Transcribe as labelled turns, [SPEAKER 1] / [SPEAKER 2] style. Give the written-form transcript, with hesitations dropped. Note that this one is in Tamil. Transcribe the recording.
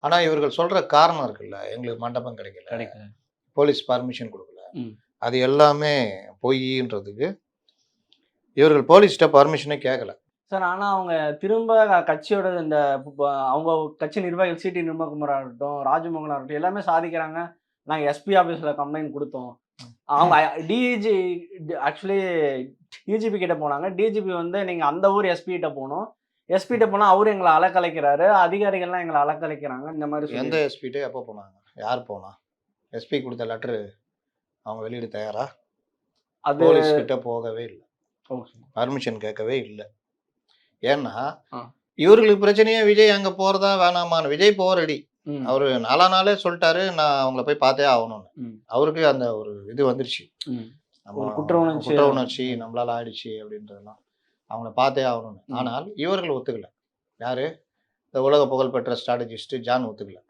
[SPEAKER 1] ஆனா இவர்கள் சொல்ற காரணம் இருக்குல்ல, எங்களுக்கு மண்டபம் கிடைக்கல,
[SPEAKER 2] கிடைக்கல.
[SPEAKER 1] போலீஸ் பர்மிஷன் குடுக்கல.
[SPEAKER 2] ம்.
[SPEAKER 1] அது எல்லாமே பொய்யின்றதுக்கு இவர்கள் போலீஸ்ட்ட பர்மிஷனே கேட்கல.
[SPEAKER 2] சார் ஆனா அவங்க திரும்ப கட்சியோட இந்த அவங்க கட்சி நிர்வாகிகள் சிடி நிர்மல்குமார் ஆகட்டும், ராஜமோகன் ஆகட்டும் எல்லாமே சாதிக்கிறாங்க. நாங்க எஸ்பி ஆபீஸ்ல கம்ப்ளைண்ட் குடுத்தோம். அவங்க டிஜி ஆக்சுவலி டிஜிபி கிட்ட போனாங்க. டிஜிபி வந்து நீங்க அந்த ஊர் எஸ்பி கிட்ட போணும். எஸ்பி கிட்ட போனா அவரு எங்கள அலக்கழிக்கிறாரு. அதிகாரிகள்லாம் எங்கள அலக்கழிக்கிறாங்க. இந்த மாரி
[SPEAKER 1] எந்த
[SPEAKER 2] சொல்லி
[SPEAKER 1] எஸ்பிட்ட எப்போ போனாங்க? யார் போனா? எஸ்பி குடுத்த லெட்டரு அவங்க வெளியிட தயாரா?
[SPEAKER 2] அது
[SPEAKER 1] போலீஸ் கிட்ட போகவே இல்ல.
[SPEAKER 2] ஓகே.
[SPEAKER 1] பர்மிஷன் கேட்கவே இல்ல. ஏன்னா,
[SPEAKER 2] ஆ.
[SPEAKER 1] இவர்களுக்கு பிரச்சனையே விஜய் அங்க போறதா வேணாமான்னு. விஜய் போக ரெடி.
[SPEAKER 2] ம்.
[SPEAKER 1] அவரு நாளா நாளே சொல்ட்டாரு, நான் அவங்கள போய் பார்த்தே ஆவணும்னு.
[SPEAKER 2] ம்.
[SPEAKER 1] அவருக்கு அந்த ஒரு இது வந்துருச்சு.
[SPEAKER 2] ம்.
[SPEAKER 1] நம்ம
[SPEAKER 2] ஒரு குற்ற உணர்ச்சி.
[SPEAKER 1] குற்ற உணர்ச்சி நம்மளால ஆயிடுச்சு அப்படின்றதெல்லாம். அவங்கள பார்த்தே ஆவணும்னு.
[SPEAKER 2] ம்.
[SPEAKER 1] ஆனால் இவர்கள் ஒத்துக்கல. யாரு? இந்த உலக புகழ்பெற்ற ஸ்ட்ராட்டஜிஸ்ட் ஜான் ஒத்துக்கல.